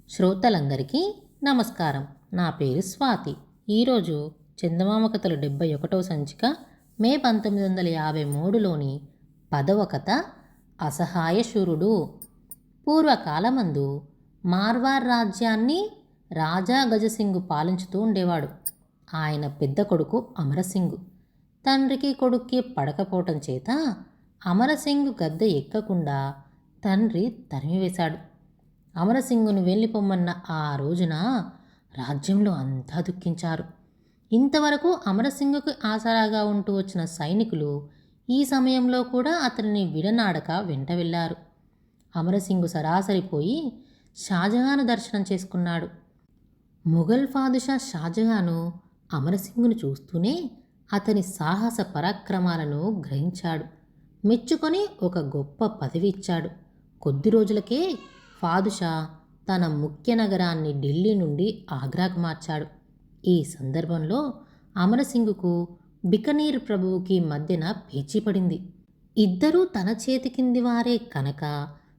శ్రోతలందరికీ నమస్కారం. నా పేరు స్వాతి. ఈరోజు చందమామ కథలు 71వ సంచిక మే 1953లోని 10వ కథ అసహాయశూరుడు. పూర్వకాలమందు మార్వార్ రాజ్యాన్ని రాజా గజసింగు పాలించుతూ ఉండేవాడు. ఆయన పెద్ద కొడుకు అమరసింగు. తండ్రికి కొడుక్కి పడకపోవటం చేత అమరసింగు గద్దె ఎక్కకుండా తండ్రి తరిమివేశాడు. అమరసింగును వెళ్ళిపోమ్మన్న ఆ రోజున రాజ్యంలో అంతా దుఃఖించారు. ఇంతవరకు అమరసింగుకు ఆసరాగా ఉంటూ వచ్చిన సైనికులు ఈ సమయంలో కూడా అతనిని విడనాడక వెంట వెళ్ళారు. అమరసింగు సరాసరిపోయి షాజహాను దర్శనం చేసుకున్నాడు. మొఘల్ ఫాదుషా షాజహాను అమరసింగును చూస్తూనే అతని సాహస పరాక్రమాలను గ్రహించాడు. మెచ్చుకొని ఒక గొప్ప పదవి ఇచ్చాడు. కొద్ది రోజులకే ఫాదుషా తన ముఖ్య నగరాన్ని ఢిల్లీ నుండి ఆగ్రాకు మార్చాడు. ఈ సందర్భంలో అమరసింగుకు బికనీర్ ప్రభువుకి మధ్యన పేచీ పడింది. ఇద్దరూ తన చేతి కింది వారే కనుక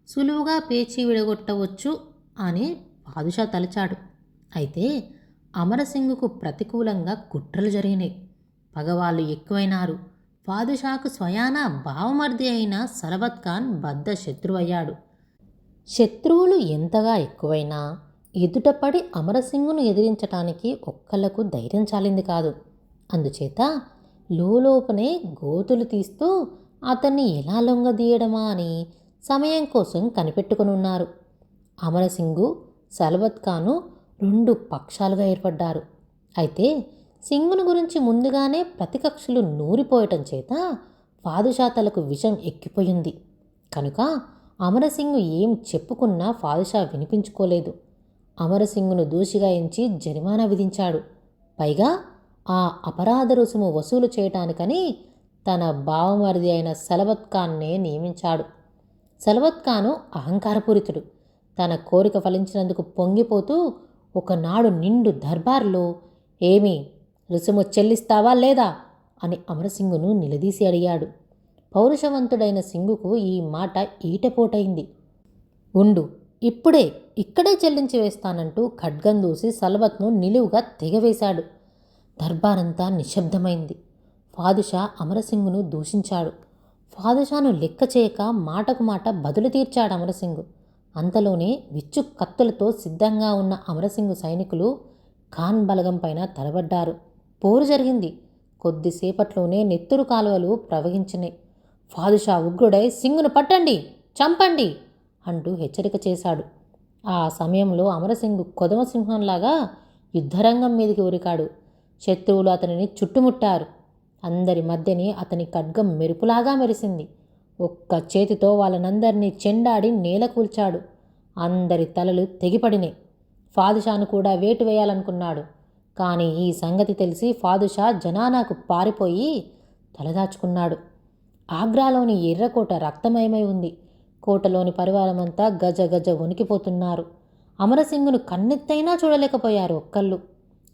సులువుగా పేచీ విడగొట్టవచ్చు అని ఫాదుషా తలచాడు. అయితే అమరసింగుకు ప్రతికూలంగా కుట్రలు జరిగినాయి. పగవాళ్ళు ఎక్కువైనారు. ఫాదుషాకు స్వయాన బావమర్ది అయిన సలబత్ ఖాన్ బద్ద శత్రువయ్యాడు. శత్రువులు ఎంతగా ఎక్కువైనా ఎదుటపడి అమరసింగును ఎదిరించటానికి ఒక్కళ్లకు ధైర్యం చాలింది కాదు. అందుచేత లోపనే గోతులు తీస్తూ అతన్ని ఎలా లొంగదీయడమా అని సమయం కోసం కనిపెట్టుకునున్నారు. అమరసింగు సలబత్ ఖాను 2 పక్షాలుగా ఏర్పడ్డారు. అయితే సింగును గురించి ముందుగానే ప్రతికక్షలు నూరిపోయటం చేత ఫాదుషా తలకు విషం ఎక్కిపోయింది. కనుక అమరసింగు ఏం చెప్పుకున్నా ఫాదుషా వినిపించుకోలేదు. అమరసింగును దోషిగా ఎంచి జరిమానా విధించాడు. పైగా ఆ అపరాధ రుసుము వసూలు చేయటానికని తన బావమరిది అయిన సలబత్ ఖాన్నే నియమించాడు. సలబత్ ఖాను అహంకారపూరితుడు. తన కోరిక ఫలించినందుకు పొంగిపోతూ ఒకనాడు నిండు దర్బార్లో ఏమీ రుసుము చెల్లిస్తావా లేదా అని అమరసింగును నిలదీసి అడిగాడు. పౌరుషవంతుడైన సింగుకు ఈ మాట ఈటపోటైంది. ఉండు, ఇక్కడే చెల్లించి వేస్తానంటూ ఖడ్గం దూసి సలబత్ను నిలువుగా తెగవేశాడు. దర్బారంతా నిశ్శబ్దమైంది. ఫాదుషా అమరసింగును దూషించాడు. ఫాదుషాను లెక్క చేయక మాటకు మాట బదులు తీర్చాడు అమరసింగు. అంతలోనే విచ్చు కత్తులతో సిద్ధంగా ఉన్న అమరసింగు సైనికులు ఖాన్ బలగం పైన తలబడ్డారు. పోరు జరిగింది. కొద్దిసేపట్లోనే నెత్తురు కాలువలు ప్రవహించినాయి. ఫాదుషా ఉగ్రుడై సింగును పట్టండి, చంపండి అంటూ హెచ్చరిక చేశాడు. ఆ సమయంలో అమరసింగు కొదమసింహంలాగా యుద్ధరంగం మీదికి ఉరికాడు. శత్రువులు అతనిని చుట్టుముట్టారు. అందరి మధ్యని అతని ఖడ్గం మెరుపులాగా మెరిసింది. ఒక్క చేతితో వాళ్ళనందరినీ చెండాడి నేల కూల్చాడు. అందరి తలలు తెగిపడినాయి. ఫాదుషాను కూడా వేటు వేయాలనుకున్నాడు. కానీ ఈ సంగతి తెలిసి ఫాదుషా జనానాకు పారిపోయి తలదాచుకున్నాడు. ఆగ్రాలోని ఎర్రకోట రక్తమయమై ఉంది. కోటలోని పరివారమంతా గజ గజ వణికిపోతున్నారు. అమరసింగును కన్నెత్తైనా చూడలేకపోయారు ఒక్కళ్ళు.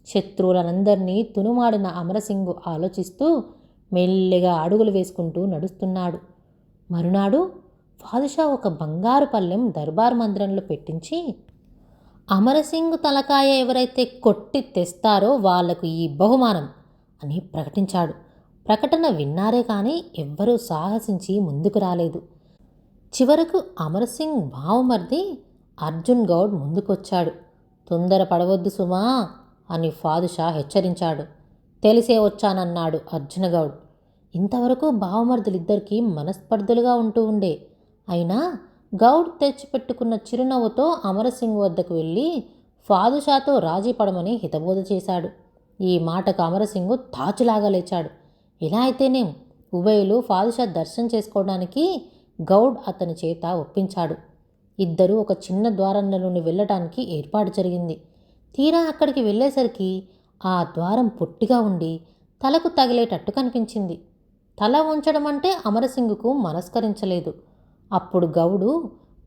శత్రువులనందరినీ తునుమాడిన అమరసింగు ఆలోచిస్తూ మెల్లిగా అడుగులు వేసుకుంటూ నడుస్తున్నాడు. మరునాడు ఫాదుషా ఒక బంగారు పళ్ళెం దర్బార్ మందిరంలో పెట్టించి అమరసింగు తలకాయ ఎవరైతే కొట్టి తెస్తారో వాళ్లకు ఈ బహుమానం అని ప్రకటించాడు. ప్రకటన విన్నారే కానీ ఎవ్వరూ సాహసించి ముందుకు రాలేదు. చివరకు అమరసింగ్ బావమర్ది అర్జున్ గౌడ్ ముందుకొచ్చాడు. తొందర పడవద్దు సుమా అని ఫాదుషా హెచ్చరించాడు. తెలిసే వచ్చానన్నాడు అర్జున్ గౌడ్. ఇంతవరకు బావమర్దులిద్దరికీ మనస్పర్ధలుగా ఉంటూ ఉండే. అయినా గౌడ్ తెచ్చిపెట్టుకున్న చిరునవ్వుతో అమరసింగ్ వద్దకు వెళ్ళి ఫాదుషాతో రాజీ పడమని హితబోధ చేశాడు. ఈ మాటకు అమరసింగు తాచులాగా లేచాడు. ఇలా అయితేనేం ఉభయులు ఫాదుషా దర్శనం చేసుకోవడానికి గౌడ్ అతని చేత ఒప్పించాడు. ఇద్దరూ ఒక చిన్న ద్వారంలో నుండి వెళ్ళటానికి ఏర్పాటు జరిగింది. తీరా అక్కడికి వెళ్ళేసరికి ఆ ద్వారం పొట్టిగా ఉండి తలకు తగిలేటట్టు కనిపించింది. తల ఉంచడం అంటే అమరసింగుకు మనస్కరించలేదు. అప్పుడు గౌడు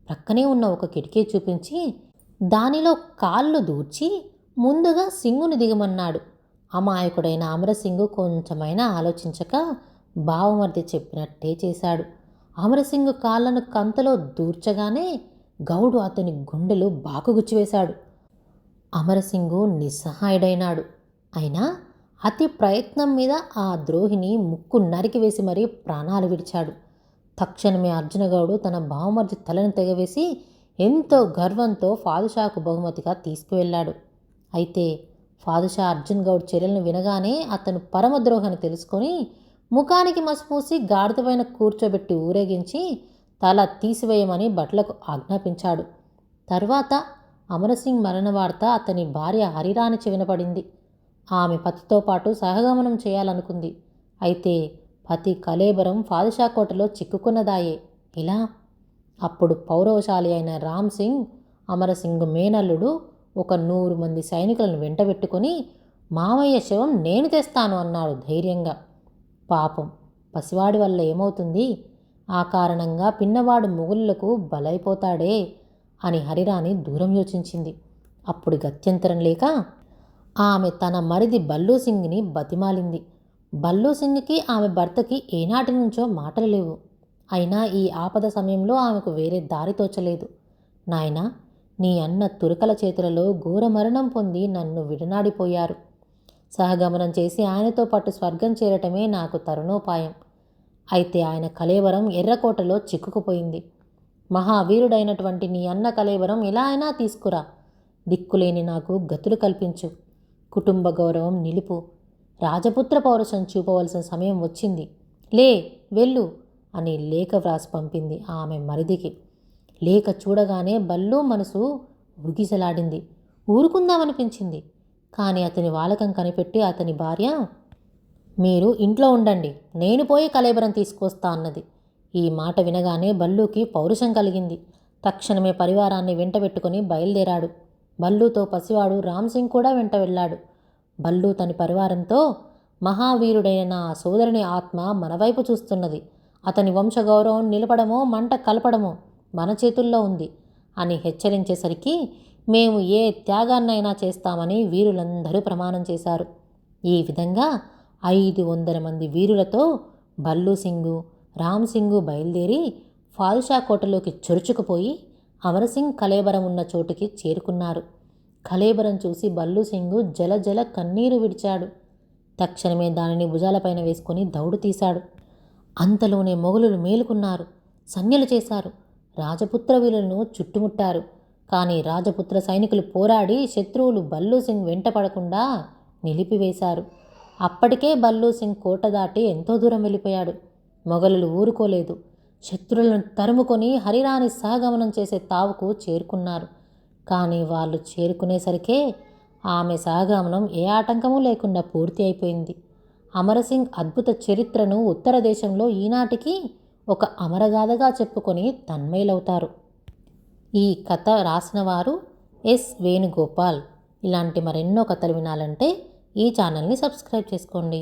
ప్రక్కనే ఉన్న ఒక కిటికీ చూపించి దానిలో కాళ్ళు దూర్చి ముందుగా సింగుని దిగమన్నాడు. అమాయకుడైన అమరసింగు కొంచెమైనా ఆలోచించక బావమర్ది చెప్పినట్టే చేశాడు. అమరసింగు కాళ్లను కంతలో దూర్చగానే గౌడు అతని గుండెలు బాకుగుచ్చివేశాడు. అమరసింగు నిస్సహాయుడైనాడు. అయినా అతి ప్రయత్నం మీద ఆ ద్రోహిని ముక్కు నరికివేసి మరీ ప్రాణాలు విడిచాడు. తక్షణమే అర్జునగౌడు తన బావమర్ది తలను తెగవేసి ఎంతో గర్వంతో ఫాదుషాకు బహుమతిగా తీసుకువెళ్ళాడు. అయితే ఫాదుషా అర్జున్ గౌడ్ చర్యలను వినగానే అతను పరమద్రోహని తెలుసుకొని ముఖానికి మసిపూసి గాడిదపైన కూర్చోబెట్టి ఊరేగించి తల తీసివేయమని భట్లకు ఆజ్ఞాపించాడు. తర్వాత అమరసింగ్ మరణ వార్త అతని భార్య హరిరాణి చెవినపడింది. ఆమె పతితో పాటు సహగమనం చేయాలనుకుంది. అయితే పతి కళేబరం ఫాదుషా కోటలో చిక్కుకున్నదాయే. ఇలా అప్పుడు పౌరవశాలి అయిన రామ్ సింగ్, అమరసింగ్ మేనల్లుడు ఒక 100 మంది సైనికులను వెంటబెట్టుకొని మామయ్య శవం నేను తెస్తాను అన్నాడు ధైర్యంగా. పాపం పసివాడి వల్ల ఏమవుతుంది, ఆ కారణంగా పిన్నవాడు మొగుళ్ళకు బలైపోతాడే అని హరిరాణి దూరం యోచించింది. అప్పుడు గత్యంతరం లేక ఆమె తన మరిది బల్లూ సింగ్ని బతిమాలింది. బల్లూ సింగ్కి ఆమె భర్తకి ఏనాటి నుంచో మాటలు లేవు. అయినా ఈ ఆపద సమయంలో ఆమెకు వేరే దారి తోచలేదు. నాయనా, నీ అన్న తురకల చేతులలో ఘోర మరణం పొంది నన్ను విడనాడిపోయారు. సహగమనం చేసి ఆయనతో పాటు స్వర్గం చేరటమే నాకు తరుణోపాయం. అయితే ఆయన కళేవరం ఎర్రకోటలో చిక్కుకుపోయింది. మహావీరుడైనటువంటి నీ అన్న కళేవరం ఎలా అయినా తీసుకురా. దిక్కులేని నాకు గతులు కల్పించు. కుటుంబ గౌరవం నిలుపు. రాజపుత్ర పౌరుషం చూపవలసిన సమయం వచ్చింది. లే వెళ్ళు అని లేఖ వ్రాసి పంపింది ఆమె మరిదికి. లేఖ చూడగానే బల్లు మనసు ఉగిసలాడింది. ఊరుకుందామనిపించింది. కానీ అతని వాలకం కనిపెట్టి అతని భార్య, మీరు ఇంట్లో ఉండండి, నేను పోయి కళేబరం తీసుకొస్తా అన్నది. ఈ మాట వినగానే బల్లుకి పౌరుషం కలిగింది. తక్షణమే పరివారాన్ని వెంటబెట్టుకుని బయలుదేరాడు. బల్లుతో పసివాడు రామ్ సింగ్ కూడా వెంట వెళ్ళాడు. బల్లు తన పరివారంతో, మహావీరుడైన నా సోదరుని ఆత్మ మనవైపు చూస్తున్నది. అతని వంశగౌరవం నిలపడమో మంట కలపడమో మన చేతుల్లో ఉంది అని హెచ్చరించేసరికి మేము ఏ త్యాగాన్నైనా చేస్తామని వీరులందరూ ప్రమాణం చేశారు. ఈ విధంగా 500 మంది వీరులతో బల్లు సింగు, రామ్ సింగు బయలుదేరి ఫాదుషా కోటలోకి చొరుచుకుపోయి అమరసింగ్ కళేబరం ఉన్న చోటుకి చేరుకున్నారు. కళేబరం చూసి బల్లు సింగు జల జల కన్నీరు విడిచాడు. తక్షణమే దానిని భుజాలపైన వేసుకొని దౌడు తీశాడు. అంతలోనే మొఘలులు మేలుకున్నారు. సంజ్ఞలు చేశారు. రాజపుత్ర వీరులను చుట్టుముట్టారు. కానీ రాజపుత్ర సైనికులు పోరాడి శత్రువులు బల్లు సింగ్ వెంట పడకుండా నిలిపివేశారు. అప్పటికే బల్లు సింగ్ కోట దాటి ఎంతో దూరం వెళ్ళిపోయాడు. మొఘలులు ఊరుకోలేదు. శత్రువులను తరుముకొని హరిరాణి సహగమనం చేసే తావుకు చేరుకున్నారు. కానీ వాళ్ళు చేరుకునేసరికే ఆమె సహగమనం ఏ ఆటంకమూ లేకుండా పూర్తి అయిపోయింది. అమరసింగ్ అద్భుత చరిత్రను ఉత్తర దేశంలో ఈనాటికి ఒక అమరగాథగా చెప్పుకొని తన్మయులవుతారు. ఈ కథ రాసిన వారు ఎస్ వేణుగోపాల్. ఇలాంటి మరెన్నో కథలు వినాలంటే ఈ ఛానల్ని సబ్స్క్రైబ్ చేసుకోండి.